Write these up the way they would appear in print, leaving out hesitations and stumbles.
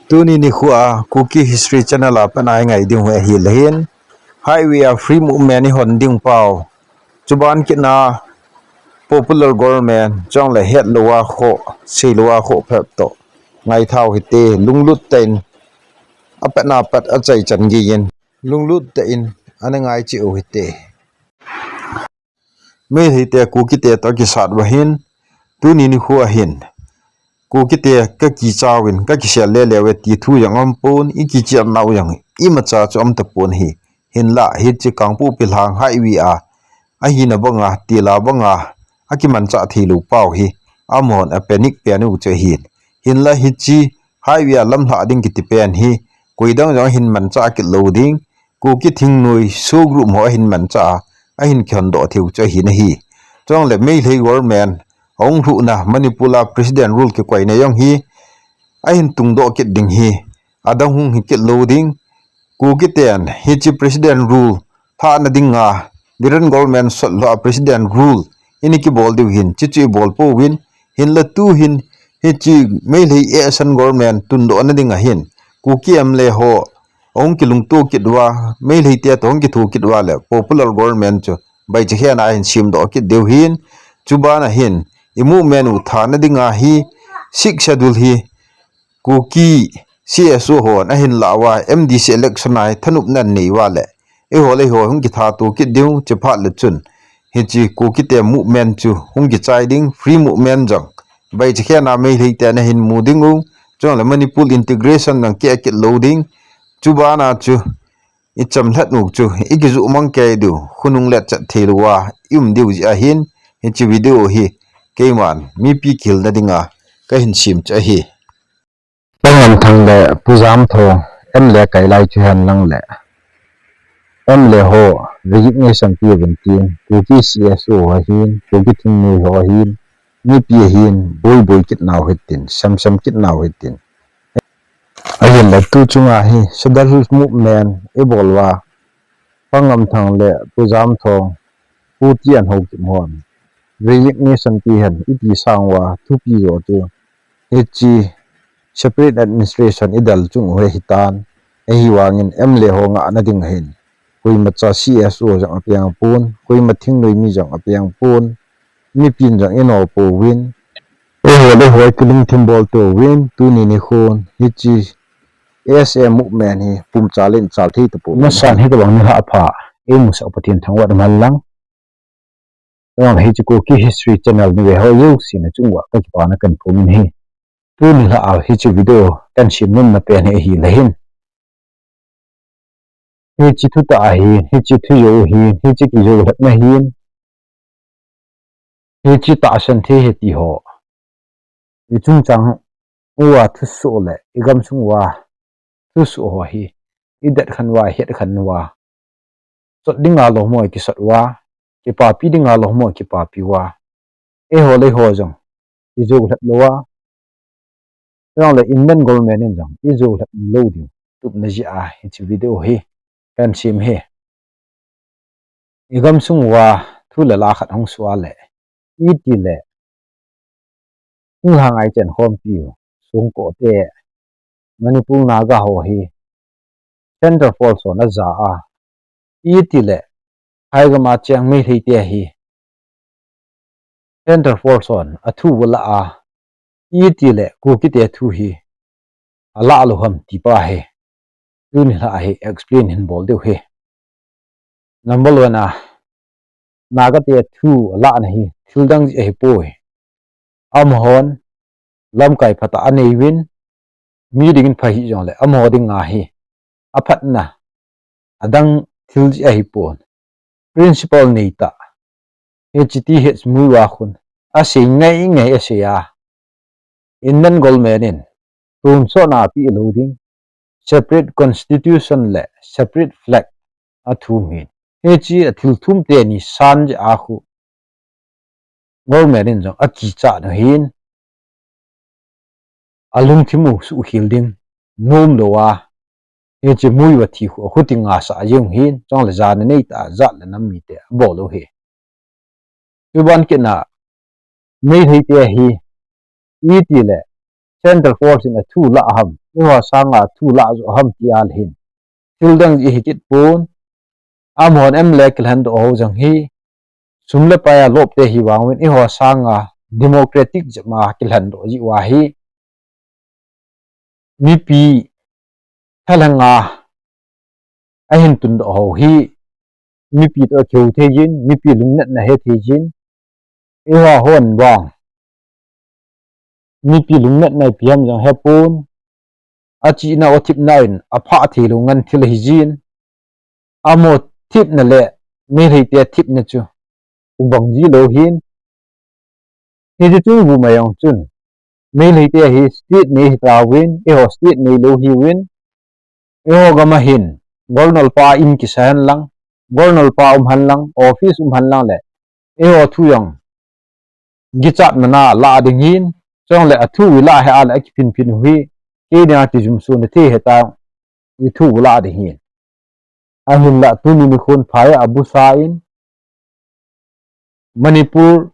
Tuni ni khua cookie history channel up and I ngai ding we hi lehin highway a free movement ni hon ding pau chuban kina popular government chong le het lowa kho si lowa kho phep to ngai thau hi te lunglut ten apana pat a chai chan gi yen lunglut te in ana ngai chi o hi te me hi te cookie te to ki sat wa hin tuni ni khua hin ku ki te ka ki chawin ka ki sel le lewe ti thu yang am pon I ki chi am nau yang I ma cha chu am ta pon hi hin la hi chi kang pu pi hlang hai wi a hi na banga ti la banga a ki man cha thi lu pau hi amon a panic pe nu che hin la hi chi hai wi a lam hla ding ki ti pen hi kuidang jong hin man cha ki lo ding ku ki thing nui so group mo hin man cha a hin khon do thiu che hi na hi chong le mei lei government ong ru na manipula president rule ke kwai na yong hi a hin tung do ke ding hi adang hung hi ke loading ku ki ten hi chi president rule tha na dinga diran government so lo president rule ini ki bol diu hin chi bol po win hin la tu hin hi chi mei lei asan government tun do na dinga hin ku ki am le ho ong ki lung tu ki dwa mei lei te tong ki thu ki dwa le popular government cho bai chi hian a hin sim do ki deu hin chubana hin imu menu thana dinga hi sik schedule hi kuki CSO ho na hin lawa MDC election ai thanup nan nei wale e ho le ho hung ki tha tu ki deu che pha le chun hi chi kuki te movement chu hung ki chai ding free movement jang bai che khana me hei te na hin mu dingu chong le manipul integration nang ke ke loading chubana chu I cham that nu chu I ki zu mang ke du khunung let chat theluwa diu ji a hin hi chi video hi keman Mipi khil na dinga ka hin sim cha hi Bangam thang le puzam tho em le kai lai chu han lang le em le ho resignation pi ben tin ku ki CSO ha hin ku ki thing nu ho hin ni pi hin boy kit naw hitin sam kit naw hitin ayen la tu chunga hi sadal movement e bolwa bangam thang le puzam tho pu tian ho ki mon resignation pi han iti sangwa thu pi ro tu chi separate administration idal chung we hitan e hi wangin emle ho nga na ding hin koi macha CSO jang apiang pun koi mathing noi mi jang apiang pun mi pin jang eno po win e ho le ho kiling thimbol to win tu ni ni khon hi chi SM movement hi pum chalin chal thei to po na san hi to bang ni ha pha e mu sa patin thangwa mal lang ong hi chi ko ki history channel ni we ho yu sin na chungwa ka pa na kan pum hi tu ni la a hi chi video kan sim nun na pe ne hi lehin hi chi thu ta hi chi thu yo hi chi ki yo lat na hi chi ta san the he ti ho I chung chang wa thu so le I gam chung wa thu so ho hi I dat khan wa het khan wa so dinga lo mo ki sat wa ki pa pi dinga lo mo ki pa pi wa e ho le ho jong I zo lat lo wa rong le Indian government in jong I zo lat lo di tup na ji a hi chi video hi kan sim he I gam chung wa thu la la khat hong swa le I ti le hang ai chen hom piu sung ko te manipur naga ho hi center force on a za a I ti le hai ga ma chang me thei te hi center force on a thu wala a I ti le ku ki te thu hi ala lo ham ti pa he tu ni la hi explain hin bol deu he number 1 a naga te thu ala na hi thildang ji hi poi am hon lamkai phata anei win mi ding pha hi jong le am ho ding nga hi aphat na adang thil ji hi pon principal nei ta HTH mu wa khun a se ngai a se ya Indian government in tum so na pi loading separate constitution le separate flag a thu min chi a thil thum te ni san ja a khu government in jong a ki cha no hin alung thimu su hilding nom lo wa chi mui wa thi khu khutinga sa yung hin chong le jan nei ta za le nam mi te bo lo he chuban ke na mei thei te hi I ti le central force in a thu la ham iho sanga thu la zo ham ti al hin tildang ji hikit pun amon em lek lan do ho jang hi sumle pa ya lop te hi wangwin iho sanga democratic jama kilhan do ji wa hi Mipi thalanga ahin tun do ho hi Mipi to keu the jin Mipi lungnat na he the jin iho hon wang Mipi lungnat na piam jang hepun achi na otip nain apha thi lungan thil hi jin amo tip na le me rei te tip na chu ubang ji lo hin he ji chu bu mayong chun me rei te hi state me hi ta win e ho state me lo hi win e ho gama hin gornal pa in ki san lang gornal pa han lang office han lang le e ho thu yang gi chat na la ding hin chong le athu wi la he al ek pin pin hui ke na ti jum su ne the he ta i thu la ding hin a hin la tu ni khun phai abu sa in Manipur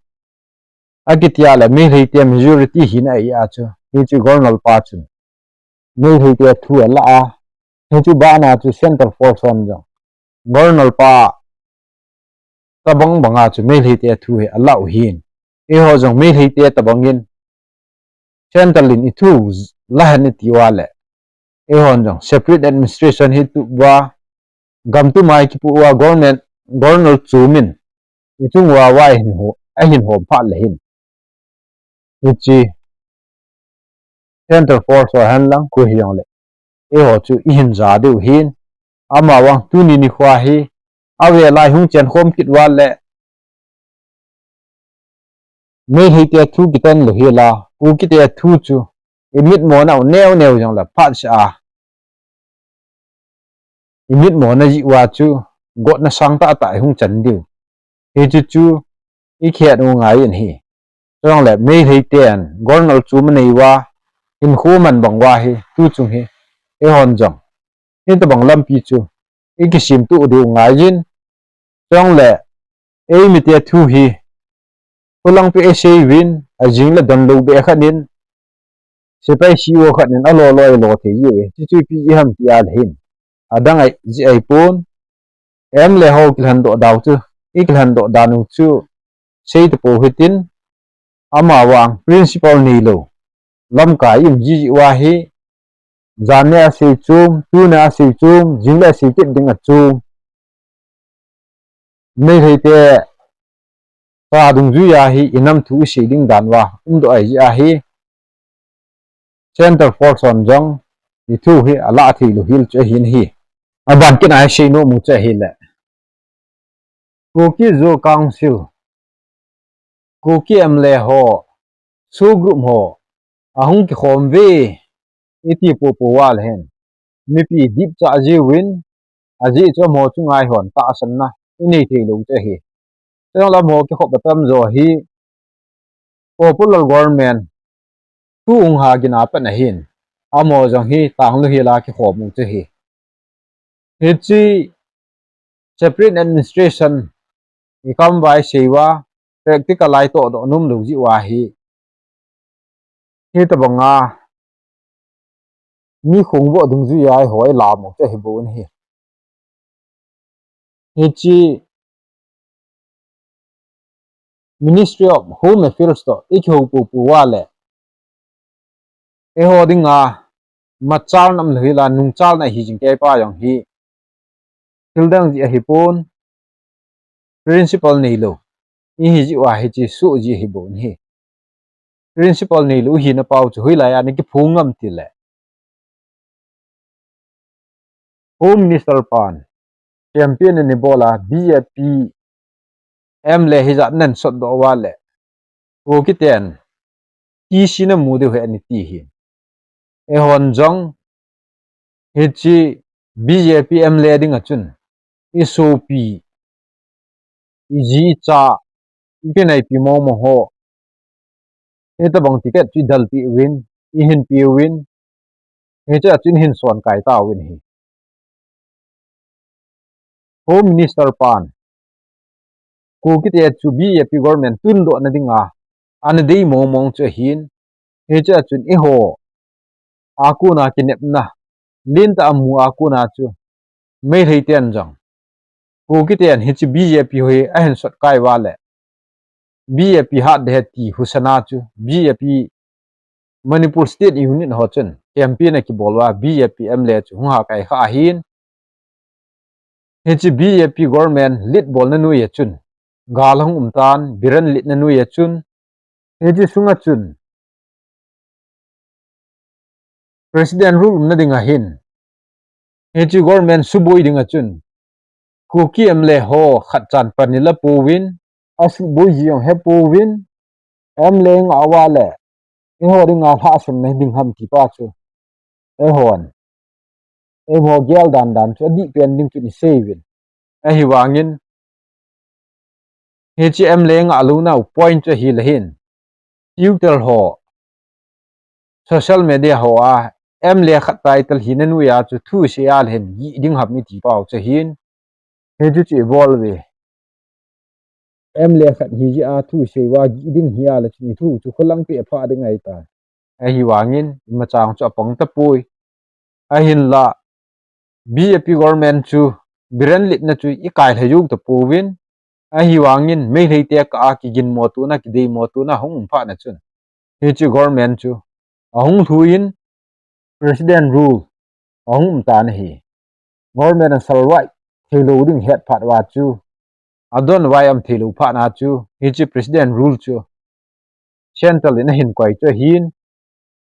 agitia la me rei te majority hin ai a chu hi chu gornal pa chu me rei te thu la a hi chu ba na chu center force on jong gornal pa tabang banga chu me rei te thu he ala u hin e ho jong me rei te tabangin central in itu la han ti wale e hon jong separate administration hi tu wa gam tu mai ki pu wa government gornal chumin itung wa wa hin ho a hin ho pha le hin ichi center force wa han lang ku hi yong le e ho chu i hin za de hin ama wang tu ni khwa hi awe lai hung chen khom kit wa le me hi te thu kitan lo hi la ku ki te thu chu imit mo na neo neo jong la pha cha imit mo na ji wa chu got na sang ta ta hung chan diu he chu chu i khet u ngai in hi chong le me hi ten gornal chu ma nei wa in khu man bang wa hi tu chung hi e hon jong ni ta bang lam pi chu i ki sim tu du ngai jin chong le e mi te thu hi pulang pe e sei win a jing la dan lo be khanin sepai si wo khanin alo lo lo the yi we chi chu pi ham ti al hin adang ai ji ai pun em le ho klan do daw chu i klan do danu chu sei te po hitin ama wang principal ni lo lamkai im ji wa hi zania se chum tu na se chum jingla se kit ding a chum nei hei te pa dung ju ya hi inam thu se ding dan wa do ai ji a hi center force on jong ni thu hi ala thi lu hil che hin hi aban kin ai se no mu che hi le ko ki zo council ko ki am le ho su group ho ahung ki khom ve iti po po wal hen Mipi deep cha ji win aji cho mo chu ngai hon ta san na ini thi lu che hi teng la mo ki khop batam zo hi popular government tu ung ha gina pa na hin amo jong hi tang lu hi la ki khop mu che hi hi chi separate administration i kam vai sewa practical ai to do num lu ji wa hi ta banga mi khung bo dung ju ai hoi la mo che hi bon hi chi Ministry of Home Affairs to ikho pu pu wale e ho dinga machal nam lhila nungchal na hi jing ke pa yong hi tildang ji hi pon principal nei lo i hi ji wa hi chi su ji hi bon hi principal nei lo hi na pau chu hui la ya ni ki phungam ti le home minister pan campaign ni bola BJP em le hi za nan sot do wale ko ki ten ki sina mu de he ni ti hi e hon jong hi chi BJP em le ding a chun SOP iji cha ikenai pi mo mo ho eta bang ticket chi dal pi win i hin pi win he cha chin hin son kai ta win hi home minister pan ku ki te chu BJP government tun do na dinga an dei mo mong che hin he cha chun i ho aku na kinep na lin ta amu aku na chu mei thei ten jang ku ki ten hi chi BJP hoi a hen sot kai wa le BJP hat de ti husana chu BJP Manipur State Unit ho chen campaign ki bolwa BJP MLA chu ha kai kha hin hi chi BJP government lit bol na nu ye chun galhong umtan biran lit na nu ye chun hi chi sunga chun president rule na dinga hin hi chi government suboi dinga chun ku ki MLA ho khat chan panila powin asu boi jiong he powin MLA ngawa le e ho ringa tha sam na ding ham ti pa chu e hon e ho gel dan dan chu di pen ding chu ni sevin e hi wangin he chi MLA nga lu na point chu hi le hin Twitter ho social media ho a MLA khat title hinanu ya chu thu se al hen gi ding ham ni ti pau chu hin he chu chi evolve MLA khat hi ji a thu se wa gi ding hi ala chi thu chu kholang pe pha ding ai ta a hi wangin ma chang chu apong ta pui a hin la BJP government chu biran lit na chu i kai thayuk ta puwin a hi wangin mei thei te ka ki gin mo tu na ki dei mo tu na hung pha na chun hi chu government chu ahung thuin president rule ahung ta na hi government salwai thelo ding het phat wa chu adon wai am thelo pha na chu hi chu president rule chu central in hin kwai chu hin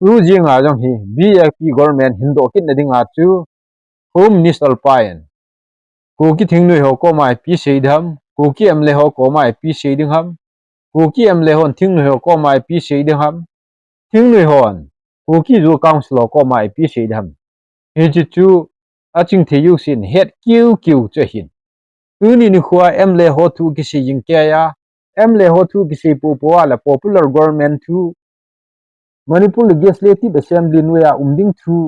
tu jing a jong hi BJP government hindo kin na ding a chu home minister paen ku ki thing nui ho ko mai pi sei dham ku ki MLA ho ko mai pi sei ding ham ku ki MLA hon thing nui ho ko mai pi sei ding ham thing nui hon ku ki zu council ho ko mai pi sei dham he chi chu a ching the yu sin het kiu kiu che hin tu ni khwa MLA ho thu ki sei jing kya ya MLA ho thu ki sei po po ala popular government thu Manipur Legislative Assembly nuya umding thu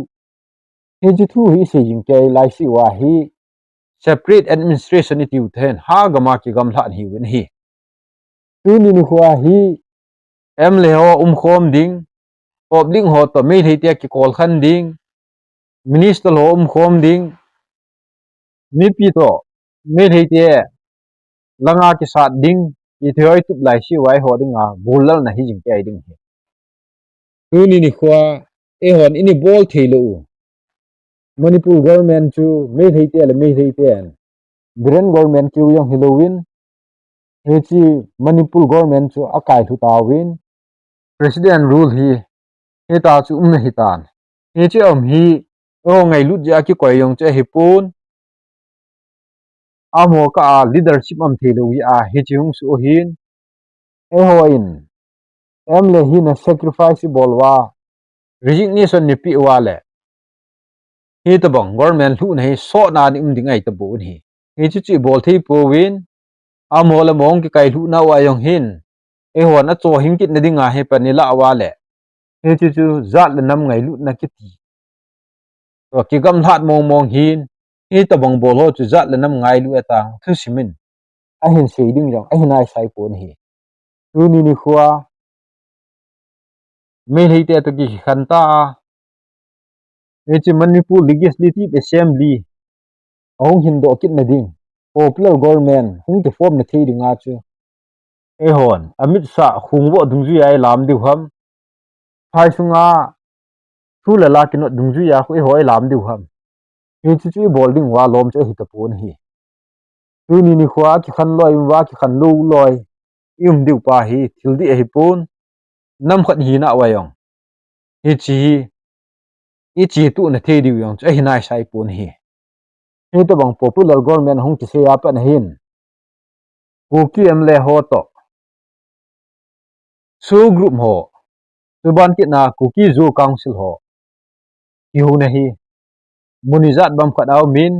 he chi thu hi sei jing kya lai si wa hi separate administration ni tiu then ha gama ki gam hlan hi win hi tu ni khwa hi MLA ho khom ding public ho to mei thei te ki kol khan ding minister ho khom ding Mipi to mei thei te langa ki sat ding ki thoi tup lai si wai ho ding a bulal na hi jing kai ding hi tu ni khwa e hon ini bol thelo Manipur government chu mei thei te la mei thei te Biren government chu yong Halloween he chi Manipur government chu akai thu tawin president rule hi he ta chu na hi tan he chi hi o ngai lut ja ki koi yong che hi pun amo ka leadership am thelo wi a he chi hung su hin e ho in emle hi na sacrifice bolwa resignation ni pi wa le hi ta bang government thu nei so na ni ding ai ta bu ni he chi bol thei po win amo la mong ki kai thu na wa yong hin e ho na cho hing kit na dinga he panila wa le he chu zat la nam ngai lut na ki ti to ki gam that mong mong hin hi ta bang bol ho chu zat la nam ngai lu eta thu simin a hin sei ding jong a hin ai sai pon hi tu ni khwa me hei te to ki khan ta e chi Manipur Legislative Assembly ahung hin do kit na ding popular government hung te form na thei dinga chu e hon amit sa khungwo dungju ai lam diu ham phai sunga thu la la kinot dungju ya khu e hoi lam diu ham he chi bolding wa lom che hi ta pon hi tu ni khwa ki khan loi wa ki khan lu loi diu pa hi thil di hi pun nam khat hi na wayong hi chi tu na thei diu yong che hi nai sai pon hi he to bang popular government hung ki se ya pa na hin ku ki MLA ho to su group ho suban ki na ku ki zu council ho ki hu na hi munizat bam khat aw min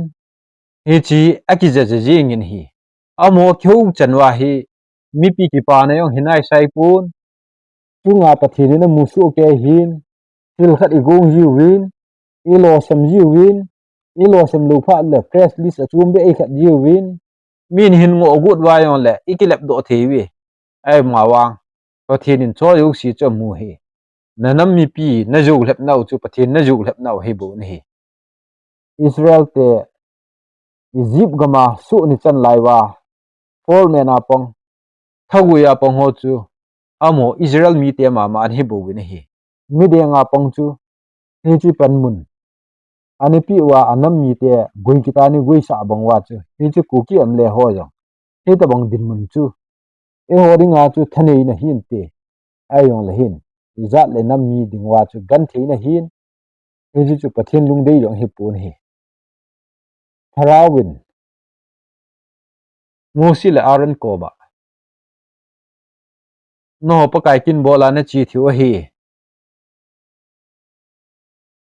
he chi akiza je jing in hi amo kyu chanwa hi Mipi ki pa na yong hinai sai pun chunga pathini na musu ke hin til khat igong ji win ilo sam ji win ilo sam lu pha le press list achum be ai khat ji win min hin ngo gut wa yon le ikilep do thewi ai mawang pathinin cho yu si cho mu hi nanam Mipi na joulhep nau chu Pathen na joulhep nau hi bu ni hi Israel te Egypt gama su ni chan laiwa Paul mena pong thagu ya pong ho chu amo Israel mi te ma ma hi bu ni hi mi de nga pong chu hi chi pan mun ani pi wa anam mi te goi kita ni goi sa bang wa chu hi chu ku ki am le ho yo hi ta bang din mun chu e ho ri nga chu thanei na hin te ai yong le hin izat le nam mi ding wa chu gan thei na hin hi chu Pathen lung dei yong hi pu ni hi Tharawin Musi le Aaron ko ba no pa kai kin bola na chi thiu hi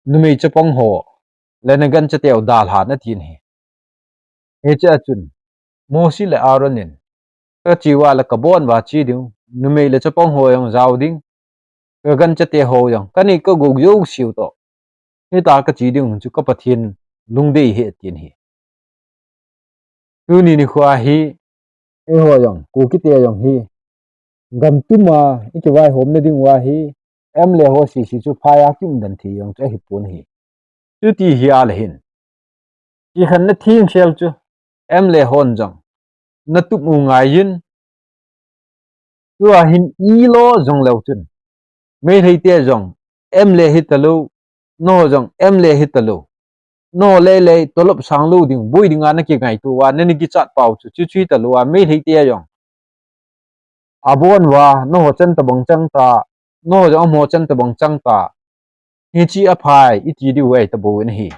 numei chapong ho le na gan chateu dal ha na tin hi he cha chun Musi le Aaron in ka chi wa la ka bon wa chi diu numei le chapong ho yong zau ding ka gan chate ho yong kani ka go yo siu to he ta ka chi ding chu ka Pathen lung dei he tin hi tu ni khwa hi e ho yong ku ki te yong hi gam tuma iki wai hom na ding wa hi em le ho si chu phaya kim dan thi yong cha hi pun hi tu ti hi al hin ki khan na thing shel chu em le hon jong na tu mu ngai yin tu a hin i lo jong lew chun me thei te jong em le hi talu no jong em le hi talu no le le tolop sang lu ding bui ding ana ki ngai tu wa na ni ki chat pau chu chu chui talu wa me thei te jong abon wa no ho chen ta bang chang ta no jong mo chen ta bang chang ta hi chi a phai i ti di wei ta bu ni hi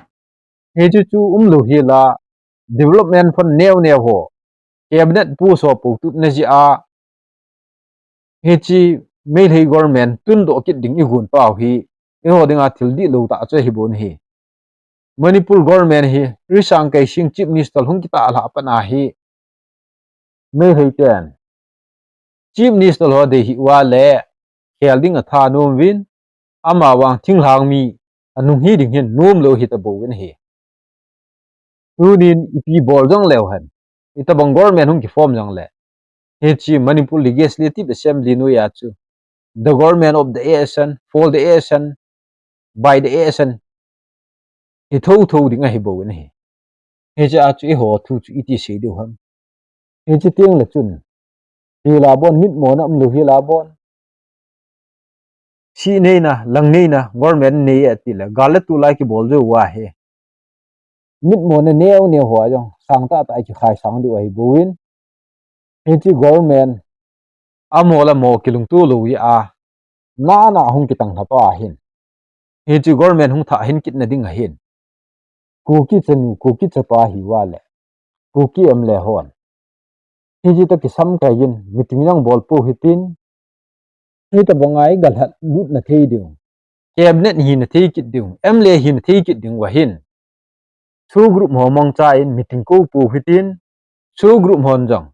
he chu chu lu hi la development fund neo neo ho cabinet pu so pu tu na ji a he chi me thei government tun do kit ding i gun pau hi e ho dinga thil di lo ta che hi bon hi Manipur government hi risang kai sing chief minister hung kita ala pa na hi me thei ten chief minister ho de hi wa le khel ding a tha nom win ama wang thing hlang mi anung hi ding hin nom lo hi ta bo win hi tunin ipi bol jong lew han ita bang government hung ki form jong le he chi Manipur legislative assembly no ya chu the government of the ASN for the ASN by the ASN he tho tho ding a hi bo ni he cha chu i ho thu chu iti se du ham he chi tiang la chun hi la bon mit mo na lu hi la bon si nei na lang nei na government nei ati la galat tu lai ki bol jo wa he mit mo na neo neo ho jong sang ta ta ki khai sang di wa hi bo win he chi government amo la mo kilung tu lu wi a na na hung ki tang tha pa hin he chi government hung tha hin kit na ding a hin ku ki chenu ku ki chapa hi wa le ku ki am le hon hi ji ta ki sam ka yin meeting yang bol pu hitin hi ta bongai gal hat lut na thei ding cabinet hi na thei kit ding em le hi na thei kit ding wa hin su group ho mong cha in meeting ko pu hitin su group hon jong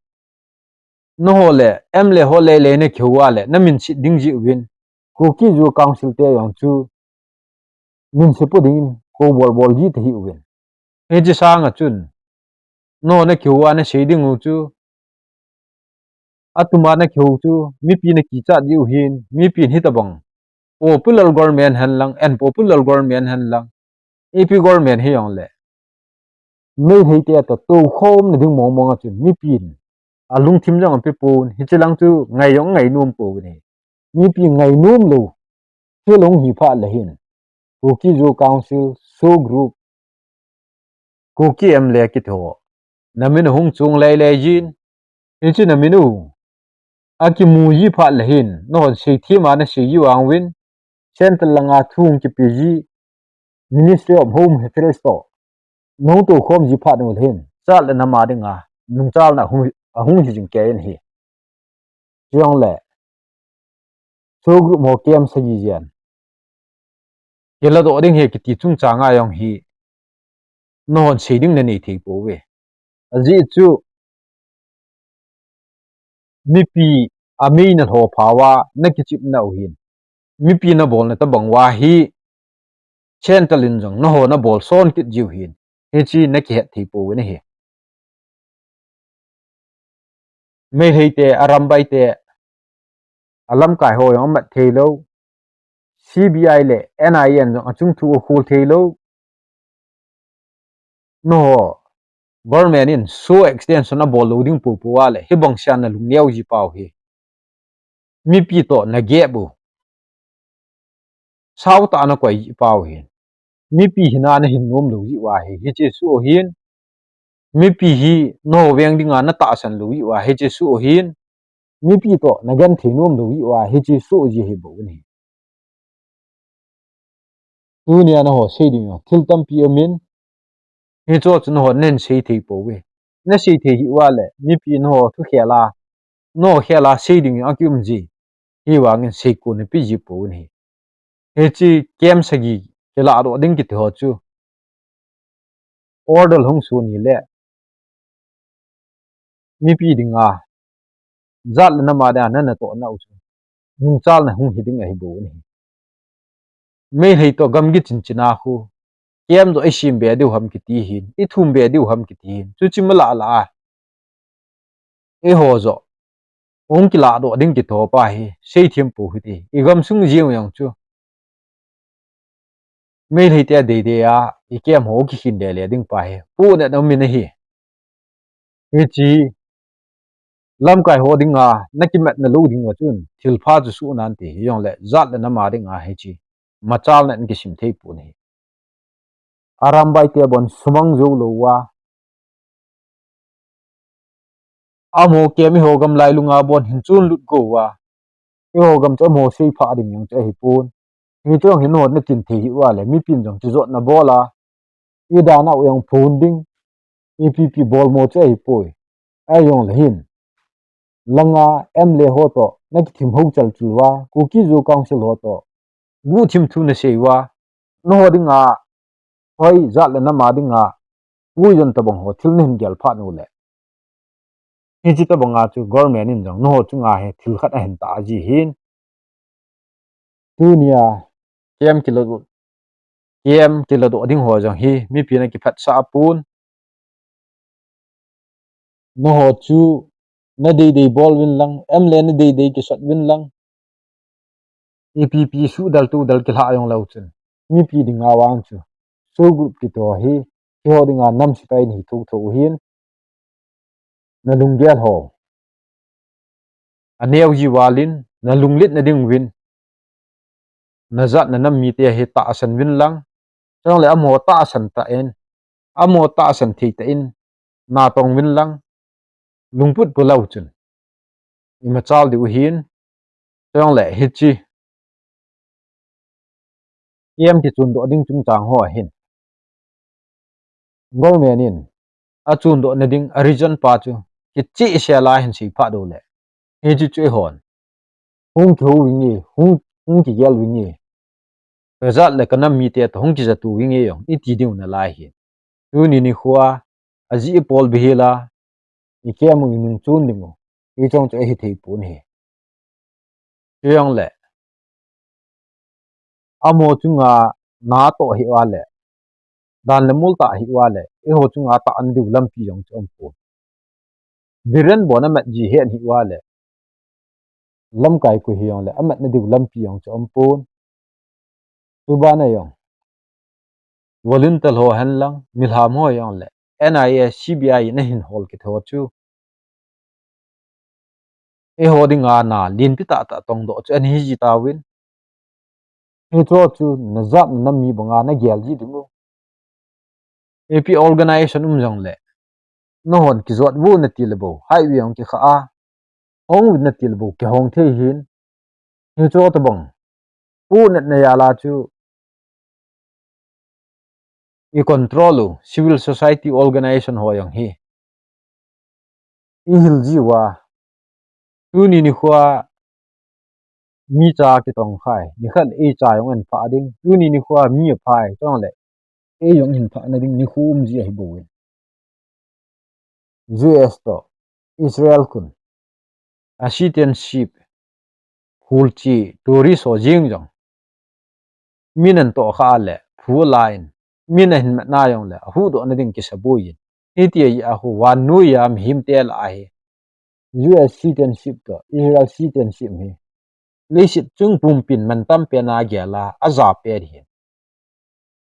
no ho le em le ho le ne khwa le na min si ding ji win ku ki ju council te yong chu min se pu ding ko bol bol ji te hi win he ji sang a chun no na khwa na se ding u chu atuma na kheu chu mi pi na ki cha diu hin mi pi hi ta bang popular government han lang and popular government han lang ap government hi yong le me hei te ta to khom na ding mong mong a chu mi pi alung thim jang pe pun hi chilang chu ngai yong ngai num pu ni mi pi ngai num lo che long hi pha la hin ko ki jo council so group ko ki em le ki tho na min hung chung lai lai jin hi chi na minu aki mu yi pha la hin no se thi ma na se yi wang win central langa thung ki pg ministry of home affairs to no to khom ji pha no hin chal na ma dinga nung chal na hung hi jing ke hi yong le so group mo kem sa ji jan yela do ding he ki ti chung cha nga yong hi no se ding na nei thei po we aji chu Mipi ami na tho phawa na ki chip na hin Mipi na bol na ta bangwa hi central in jong no ho na bol son kit jiu hin he chi na ki het thei po we ni hi me hei te aram bai te alam kai ho yong mat thei lo CBI le NIN jong achung thu khul thelo no government in so extension a bol loading pu pu wale hi bong sian na lung leo ji pau hi mi pi to na ge bu sau ta na koi ji pau hi mi pi hina na hin nom lo ji wa hi chi su hin mi pi hi no weng dinga na ta san lo ji wa hi chi su hin mi pi to na gan thi nom lo ji wa hi chi su ji hi bu ni tu nia na ho sei ding thil tam pi amin hi cho chen ho nen sei thei po we na sei thei hi wa le mi pi no thu khela no khela sei ding akyum ji hi wa ngin sei ko ni pi ji po ni he chi kem sagi ke la ro ding ki te ho chu ordal hong su ni le mi pi ding a zat na ma da na na to na u nung chal na hung hi ding ai bo ni me hei to gam gi chin china khu kem do ai sim be du ham ki ti hin I thum be du ham ki ti hin chu chi ma la la e ho zo ong ki la do ding ki to pa hi sei thiam pu hi ti I gam sung jiu yang chu me hei te de a I kem ho ki hin de le ding pa hi pu na no min hi he chi lamkai ho ding a naki met na lo ding wa chun thil pha chu su nan ti yong le zat le na ma ding a he chi machal na ki sim thei pu ni aram bai te bon sumang zo lo wa amo ke mi ho gam lai lunga bon hin chun lut go wa mi ho gam cha mo sei pha ding yang cha hi pun hi chong hin hot na tin thi hi wa le mi pin jong chi zot na bola I da na yang phun ding pi bol mo cha hi poi ai yong le hin langa em le ho to na ki thim ho chal chu wa ku ki zo council ho to gu thim thu na sei wa no ho ding a hoi zat le na ma ding a gu yon ta bong ho thil nin gel pha nu le hi chi ta bong a chu government in jong no ho chu nga he thil khat a hen ta ji hin tu nia kem kilo do ding ho jong hi mi pi na ki phat sa pun no ho chu na de bol win lang em le na de ki shot win lang EPP su dal tu dal ki la yong lau chen mi pi ding a wang chu so group ki to hi ho ding a nam si pai ni thu thu hin na lung gel ho aneu ji walin na lung lit na ding win na zat na nam mi te he ta san win lang chang le amo ta san ta en amo ta san thi ta in na tong win lang lungput pu lau chun I ma chal di hin chang le hi chi em ki chun do ding chung chang ho hin government in a chun do na ding a region pa chu ki chi se la hin si pha do le he chu chu hon hung thu wi ni hung ki yel wi ni zat le kanam mi te to hung ki za tu wi nge yong I ti ding na lai hi tu ni khuwa aji pol bihela I ke mu ning chun ding mo I chong che hi thei pu ni yong le amo chunga na to hi wa le dan le mul ta hi wa le e ho chunga ta an du lam pi yong chom pu biren bona mat ji hen hi wa le lam kai ku hi yong le amat na du lam pi yong chom pu tu ba na yong volunteer ho han lang milham ho yong le NIS CBI na hin hol ki tho chu e ho dinga na lin pi ta tong do chu an hi ji ta win e cho chu na zat na mi banga na gel ji dingu AP organization jong le no hon ki zot bu na til bo hai wi yong ki kha a hong na til bo ki hong the hin e cho ta bong pu na ya la chu I control civil society organization ho yang hi I hil ji wa tu ni khwa mi cha ki tong khai ni khat e cha yong en pha ding tu ni khwa mi phai tong le e yong hin pha na ding ni khum ji hi bo US to Israel kun a citizenship hul chi tourist ho jing jong minan to kha le phu line min hin na yong le hu do na ding ki sabu yin ti a hu wan nu yam him tel a hi US citizenship to Israel citizenship hi lấy sự chung bùm pin mình tâm pe na gẻ là azap pe hi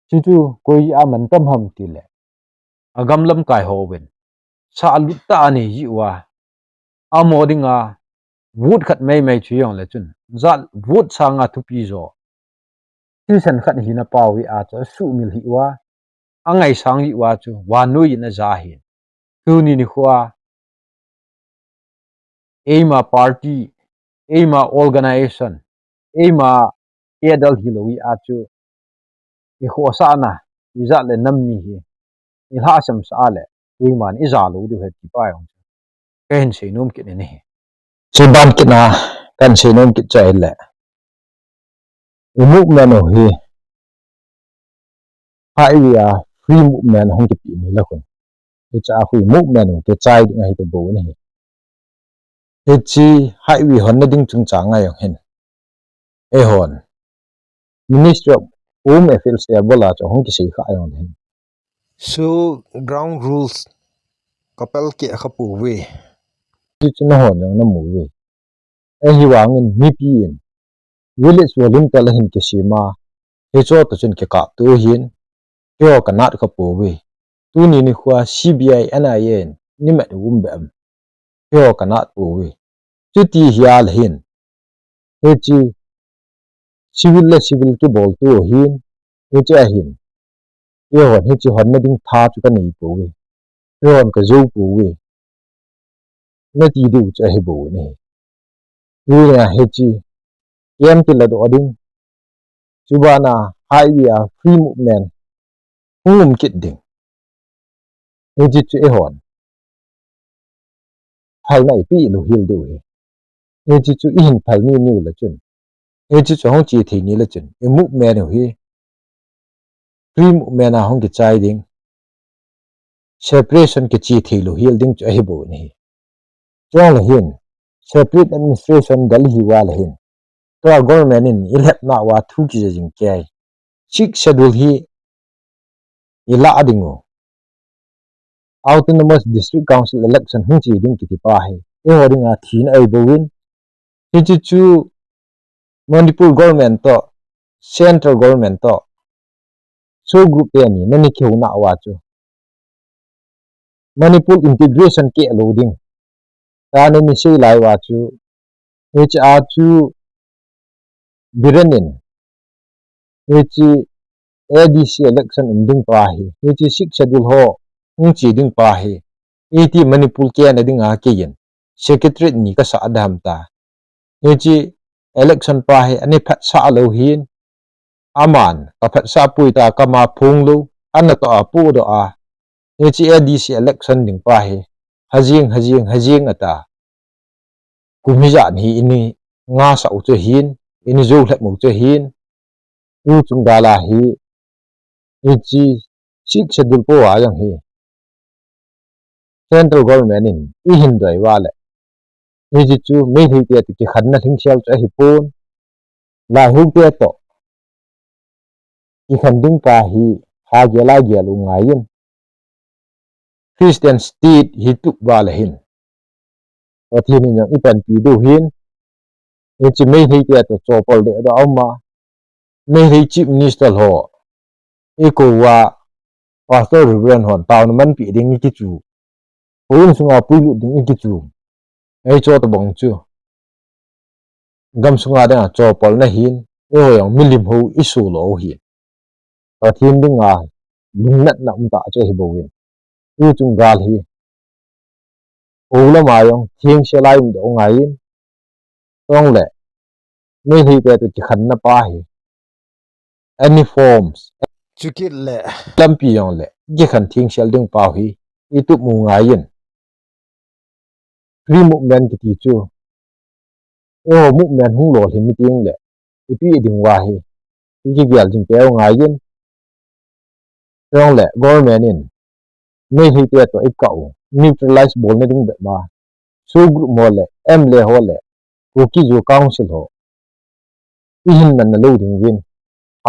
chú chú coi mình tâm hầm tì lệ agam lam kai ho ben sa lu ta ni ji wa amodinga vút khát mấy mấy chú yong lệ chun zat vút sang thu pi zo tin san khát hi na pau wi a cho su mil hi wa angai sang hi wa chu wa nui na za hi tu ni khwa ema party ema organization ema edal hi lo wi a chu i kho sa na i za le nam mi hi i ha sam sa le wi man i za lo du he ti pa yong ken se num ki ne hi si ban ki na kan se num ki chai le i movement o hi hai wi a free movement hong ki pi ni la kun i cha hui movement o ke chai ngai to bo ni hi chi hai wi hon na ding chung cha ngai yong hen e hon Ministry of Home Affairs ya bola cho hong ki sei kha yong hen so ground rules kapel ke khapu we chi chu na hon yong na mu we e hi wang in Mipi in village volume tal hin ki sima he cho to chun ki ka tu hin yo ka nat kha pu we tu ni khwa CBI NIN ni ma wum be am yo ka nat pu we chu ti hial hin he chi civil ki bol tu hin he cha hin yo hon he chi hon na ding tha chu ka nei pu we yo hon ka zo pu we na ti du cha he bu ni ni na he chi yam ti la do ding chu ba na highway free movement hum kit ding he chi chu e hon hal nai pi lu hil du he chi chu i hin phal ni la chun he chi chu hong chi thi ni la chun e movement hi free movement a hong ki chai ding separation ki chi thi lu hil ding chu he bu ni chong la hin separate administration dal hi wa la hin to government in ilhep na wa thu ki jing kai six schedule hi ila adingo autonomous district council election hung chi ding ki pa he e hoding a thin ai bo win hi chi chu Manipur government to central government to so group te ni nani kheu na wa chu Manipur integration ke loading ta ni sei lai wa chu HR chu biranin h ADC election ding pa hi h six schedule ho hung chi ding pa hi et Manipur ke na ding a ke yin secretary ni ka sa adam ta h election pa hi ani phat sa lo hin aman ka phat sa pui ta kama phung lu an to a pu do a HADC election ding pa hi hajing ata kumija ni ini nga sa u che hin ini joulhep mu che hin u chung gala hi ichi six schedule po a yang hi central government in i hin doi wale ichi chu me thi te ti khan na thing sial cha hi pon la hu te to i khan ding pa hi ha gela gelu ngayin Christian state hi tu wale hin Pathen ni yang ipan pi du hin ichi me thi te to chopol de do amma me thi chief minister ho iko wa pastor reverend hon taw na man pi ding ki chu Puyun sunga puyu ding iki chu ai cho to bong chu gam sunga da cho pol na hin e ho yang milim ho isu lo hi Pathen ding a lungnat na ta che hi bowin u chung gal hi o la ma yong thing se lai do ngain tong le me hi te to ki khan na pa hi any forms chukit le lampi yong le gi khan thing sel ding pa hi I tu mu ngain free movement ki ti chu e ho movement hung lo hi meeting le ipi ding wa hi ki gyal jing pe ngain tong le government in me hi te to ikau neutralize bol na ding be ma so group mo le em le ho le ko ki jo council ho I hin man na lo ding win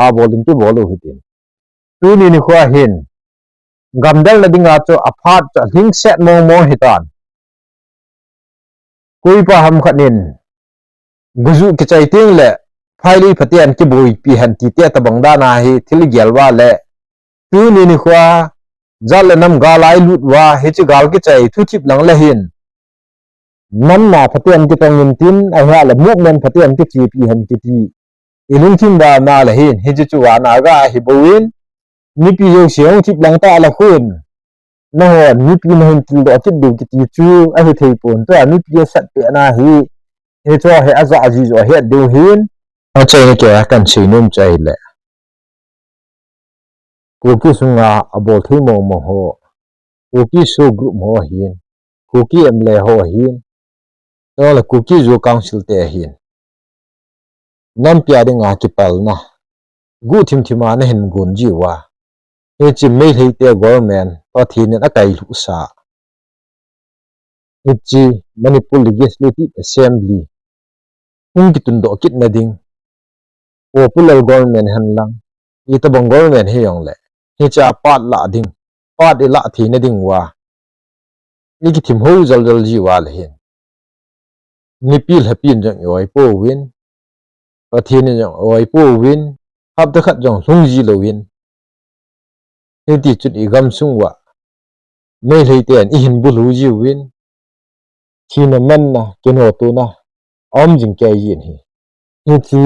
a bolin ki bolo hitin tu ni khwa hin gamdal na ding a cho aphat cha hing set mo hitan kui pa ham khanin guzu ki chai ting le phaili Pathen ki boi pi han ti te tabang da na hi thil gelwa le tu ni khwa zal nam galai lut wa he chi gal ki chai thu chip lang le hin nam na Pathen ki tong yin tin a ha le movement Pathen ki chi pi han ki ti ilung thim ba na le hin he chu wa na ga hi boin ni pi yo siang chip lang ta la khun na ho ni pi na hin tin do chip du ki ti chu a hi thei pon to ni pi sat pe na hi he cho he aza ji zo he du hin a chai ni ke kan chi num chai le ko ki sunga abol thei mo mo ho ko ki so group mo hin ko ki em le ho hin to la ko ki zo council te hin nam pya de nga ki pal na gu thim thima na hin gun ji wa he chi me thei te government Pathen a kai lu sa he chi Manipur Legislative Assembly ki tun do kit na ding popular government han lang ita bang government he yong le he cha pat la ding pat de la thi na ding wa ni ki thim ho jal jal ji wa le hin ni pil hapin jang yoi po win Pathen jang oi po win hab da khat jang sung ji lo win he ti chut i gam sung wa me lei ten i hin bu lu ji win khi na man na keno to na om jing ke yin hi he chi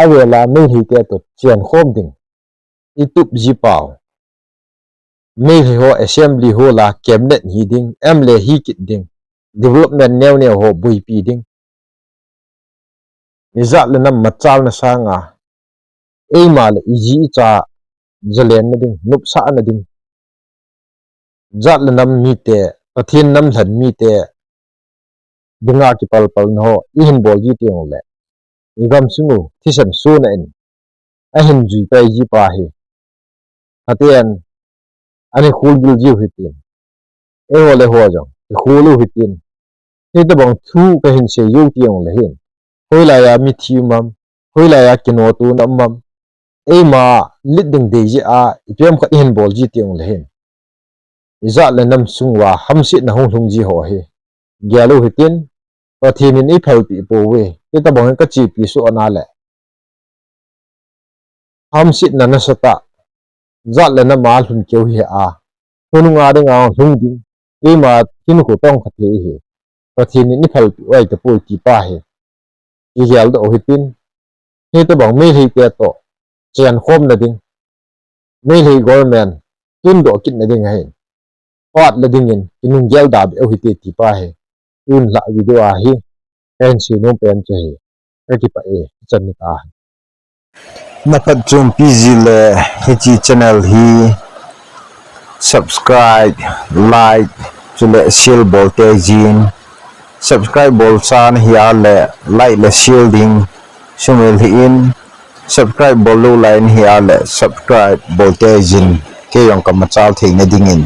awela me lei te to chen khom ding i tup ji pau me lei ho assembly ho la cabinet hi ding em le hi kit ding development new ho bui pi ding izat le nam machal na sanga e ma le iji cha jalen na ding nup sa na ding zat le nam mi te Pathen nam than mi te dinga ki pal pal no i hin bol ji tiang le igam sungu thisan su na en a hin jui pai ji pa hi Pathen ani khul gil ji hitin e ho le ho jang khulu hitin ni ta bang thu ka hin se yu tiang le hin hoi la ya mi thi mam hoi la ya kino tu nam mam e ma lit ding de ji a ipem khat hin bol ji tiang le hin iza le nam sungwa hamsit na hong thung ji ho hi gyalu hitin Pathen ni phal pi po we ni ta bang ka chi pi su ana le hamsit na na sata za le na ma hun keu hi a hununga de nga hung ding e ma tin ko tong khathe hi Pathen ni phal pi wai ta po ki pa hi i gyal do hitin ni ta bang me hei te to chen khom na ding me hei government tun do kit na ding hai pat la ding in inung gyal da be hi te ti pa hi tun la video a hi pen si no pen che hi ki pa e chan ni ta na pat chum pg le hi channel hi subscribe like chule sil bol te jing subscribe bol san hi ale like le shielding sumel hi in subscribe bol lo line hi ale subscribe bol te jing ke yong ka machal thei na dingin